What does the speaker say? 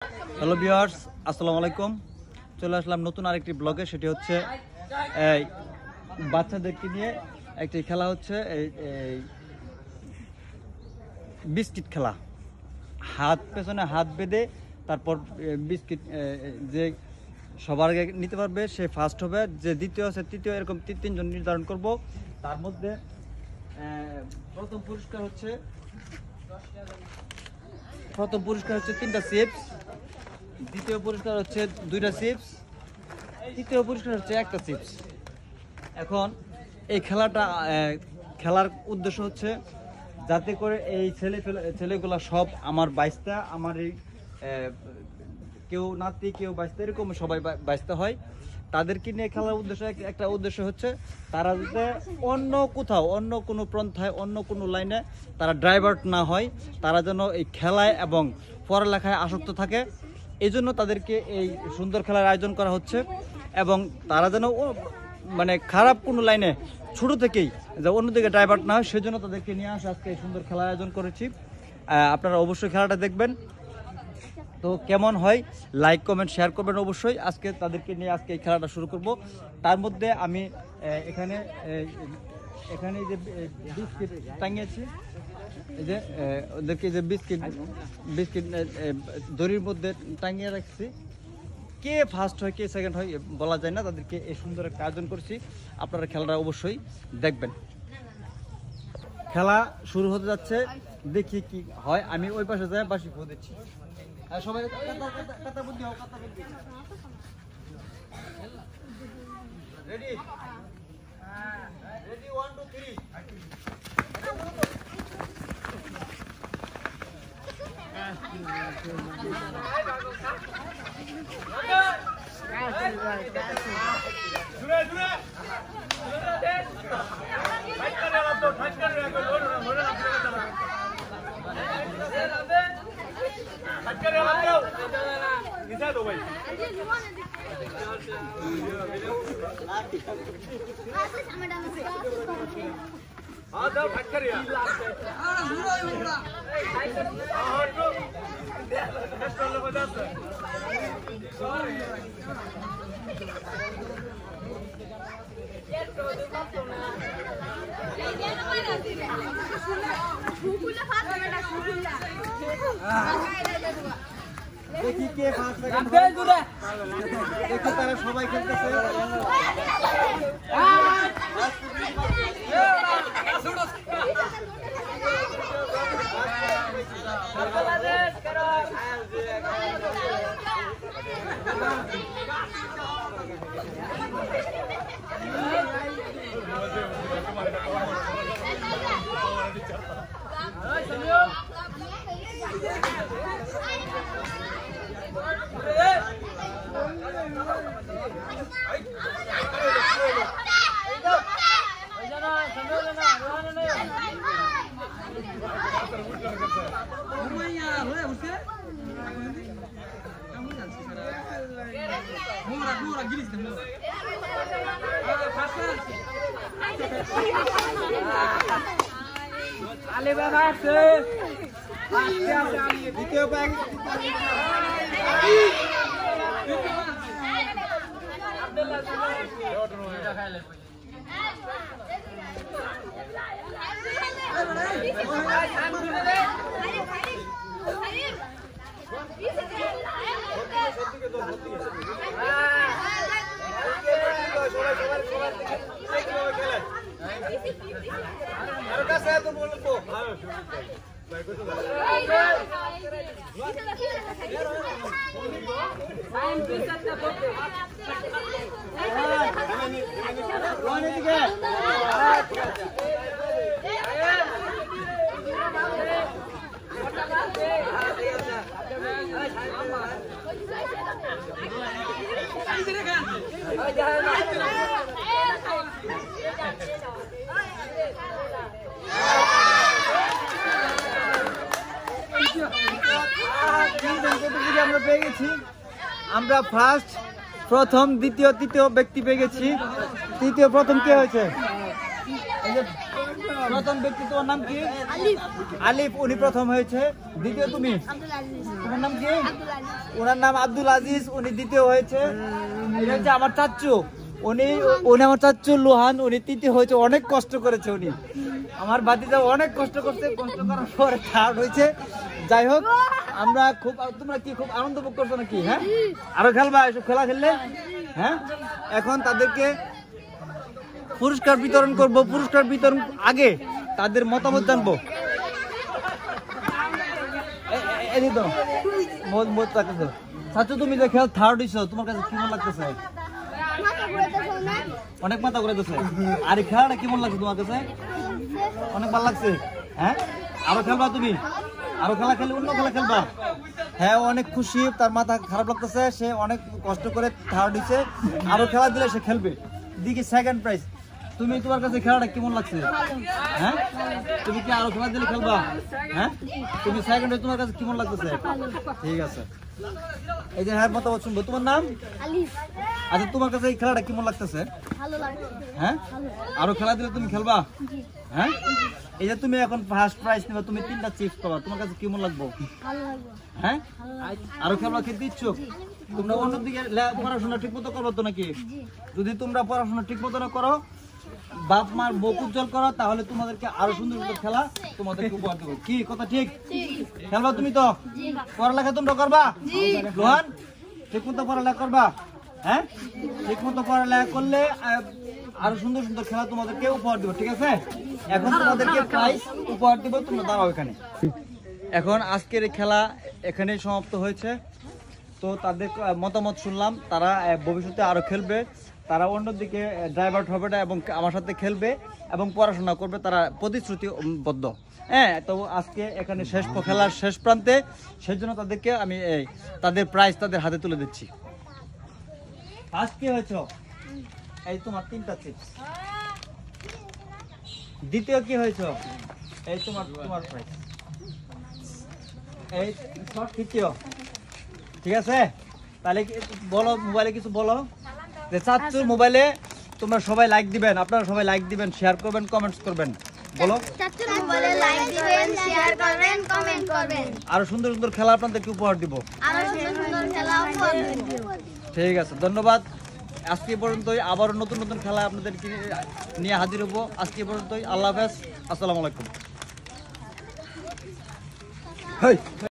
Hello viewers, আসসালামু আলাইকুম। চলে আসলাম নতুন আরেকটি ব্লগে। সেটি হচ্ছে এই বাচ্চাদেরকে নিয়ে একটি খেলা হচ্ছে, এই বিস্কিট খেলা। হাত পেছনে হাত বেঁধে তারপর বিস্কিট যে সবার আগে নিতে পারবে সে ফার্স্ট হবে, যে দ্বিতীয় আছে তৃতীয়, এরকম তিনজন নির্ধারণ করব। তার মধ্যে প্রথম পুরস্কার হচ্ছে 3টা চিপস, দ্বিতীয় পুরস্কার হচ্ছে 2টা চিপস, তৃতীয় পুরস্কার হচ্ছে 1টা চিপস। এখন এই খেলাটা খেলার উদ্দেশ্য হচ্ছে যাতে করে এই ছেলেগুলা সব আমার বাইস্তা, আমার এই কেউ নাতি কেউ বাইস্তা, এরকম সবাই বাইস্তা হয়। তাদেরকে নিয়ে খেলার উদ্দেশ্য একটা উদ্দেশ্য হচ্ছে তারা যাতে অন্য কোথাও, অন্য কোনো পন্থায়, অন্য কোনো লাইনে তারা ডাইভার্ট না হয়, তারা যেন এই খেলায় এবং পড়ালেখায় আসক্ত থাকে। এই জন্য তাদেরকে এই সুন্দর খেলার আয়োজন করা হচ্ছে, এবং তারা যেন মানে খারাপ কোনো লাইনে ছোটো থেকেই যে অন্যদিকে ডাইভার্ট না হয়, সেজন্য তাদেরকে নিয়ে আসা আজকে এই সুন্দর খেলার আয়োজন করেছি। আপনারা অবশ্যই খেলাটা দেখবেন। তো কেমন হয় লাইক কমেন্ট শেয়ার করবেন অবশ্যই। আজকে তাদেরকে নিয়ে আজকে এই খেলাটা শুরু করব। তার মধ্যে আমি এখানে যে বিস্কিট টাঙিয়েছি, এই যে ওদেরকে যে বিস্কিট দড়ির মধ্যে টাঙিয়ে রাখছি। কে ফার্স্ট হয় কে সেকেন্ড হয় বলা যায় না, তাদেরকে এই সুন্দর একটা আয়োজন করছি। আপনারা খেলাটা অবশ্যই দেখবেন। খেলা শুরু হতে যাচ্ছে, দেখি কি হয়। আমি ওই পাশে যাই, বাসি ফো দিচ্ছি। সবাই কথা বুদ্ধি হোক, কথা বুদ্ধি। Ready ready 1 2 3। দেখি কে ফার্স্ট সেকেন্ড, দেখি তারা সবাই খেলতেছে। আলে বাবা আছে দ্বিতীয় ব্যাগ আমরা পেয়ে গেছি। আমরা ফার্স্ট, প্রথম, দ্বিতীয়, তৃতীয় ব্যক্তি পেয়ে গেছি। তৃতীয় প্রথম কে হয়েছে? প্রথম ব্যক্তি তোমার নাম কি? আলিফ। আলিফ, উনি প্রথম হয়েছে। দ্বিতীয় তুমি? আব্দুল আজিজ। তোমার নাম কি? আব্দুল আজিজ। ওনার নাম আব্দুল আজিজ, উনি দ্বিতীয় হয়েছে। এটা হচ্ছে আমার চাচ্চু, উনি আমার চাচ্চু লুহান, উনি তৃতীয় হয়েছে। অনেক কষ্ট করেছে উনি, আমার ভাতিজা অনেক কষ্ট করছে, কষ্ট করার পরে থার্ড হয়েছে। যাই হোক, আমরা খুব, তোমরা কি খুব আনন্দ ভোগ করছো নাকি? হ্যাঁ, আরো খেলবা, এসব খেলা খেললে? হ্যাঁ, এখন তাদেরকে পুরস্কার বিতরণ করব। পুরস্কার বিতরণ আগে তাদের মতামত জানবো। এদিকে তো মত রাখছো। চাচু, তুমি যে খেল থার্ড হইছো, তোমার কাছে কেমন লাগতেছে? অনেক মাথা ঘুরে দিচ্ছে। আর এই খেলাটা কেমন লাগছে তোমার কাছে? অনেক ভালো লাগছে। হ্যাঁ, আরো খেলবা তুমি? আরো খেলা খেলে, অন্য খেলা খেলবা? হ্যাঁ, অনেক খুশি, তার মাথা খারাপ লাগতেছে, সে অনেক কষ্ট করে থার্ড হইছে। আরো খেলা দিলে সে খেলবে। দিকে সেকেন্ড প্রাইজ। তুমি, তোমার কাছে খেলাটা কেমন লাগছে? হ্যাঁ, তুমি কি আরো খেলা দিলে খেলবা? হ্যাঁ, তুমি সেকেন্ড হয়ে, তোমার কাছে কেমন লাগতেছে? ঠিক আছে, এই যে হ্যাঁ মতামত শুনবো। তোমার নাম? আলিফ। আচ্ছা, তোমার কাছে এই খেলাটা কেমন লাগতেছে? ভালো লাগছে। হ্যাঁ, আরো খেলা দিলে তুমি খেলবা? জি। হ্যাঁ, এই যে তুমি এখন ফার্স্ট প্রাইজ নেবা, তুমি 3টা চিপস পাবা, তোমার কাছে কেমন লাগবে? ভালো লাগবে। হ্যাঁ, আরো খেলা খেলতে ইচ্ছুক? তোমরা অন্যদিকে পড়াশোনা ঠিক মতো করো তো নাকি? যদি তোমরা পড়াশোনা ঠিক মতো না করো, বাপ মার বুক উজ্জ্বল করো, তাহলে তোমাদেরকে আরো সুন্দর সুন্দর খেলা তোমাদেরকে উপহার দেবো। কি কথা ঠিক? খেলবা তুমি তো? পড়ালেখা তোমরা করবা? লোহান, ঠিক মতো পড়ালেখা করবা? হ্যাঁ, ঠিক মতো পড়ালেখা করলে আরো সুন্দর সুন্দর খেলা তোমাদেরকে উপহার দেবো, ঠিক আছে? এখন তোমাদেরকে প্রাইজ উপহার দেবো, তোমরা দাঁড়াও এখানে। এখন আজকের এই খেলা এখানেই সমাপ্ত হয়েছে। তো তাদের মতামত শুনলাম, তারা ভবিষ্যতে আরো খেলবে, তারা অন্যদিকে ড্রাইভার হবে না এবং আমার সাথে খেলবে এবং পড়াশোনা করবে, তারা প্রতিশ্রুতিবদ্ধ। হ্যাঁ, তো আজকে এখানে শেষ খেলার শেষ প্রান্তে, সেই জন্য তাদেরকে আমি তাদের প্রাইজ তাদের হাতে তুলে দিচ্ছি। ফার্স্ট কি হয়েছ? এই তোমার 3টা চিপস। দ্বিতীয় কি হয়েছ? এই তোমার প্রাইজ। এই তৃতীয়। ঠিক আছে, তাহলে বলো, মোবাইলে কিছু বলো যে চাচ্চুর মোবাইলে তোমরা সবাই লাইক দিবেন, আপনারা সবাই লাইক দিবেন, শেয়ার করবেন, কমেন্টস করবেন। বলো, চাচুর মোবাইলে লাইক দিবেন, শেয়ার করবেন, কমেন্ট করবেন। আরো সুন্দর সুন্দর খেলা আপনাদেরকে উপহার দিব। আরো সুন্দর সুন্দর খেলা উপহার দিব। ঠিক আছে, ধন্যবাদ। আজকে পর্যন্তই, আবারও নতুন নতুন খেলা আপনাদেরকে নিয়ে হাজির হবো। আজকে পর্যন্তই, আল্লাহ হাফেজ, আসসালামু আলাইকুম।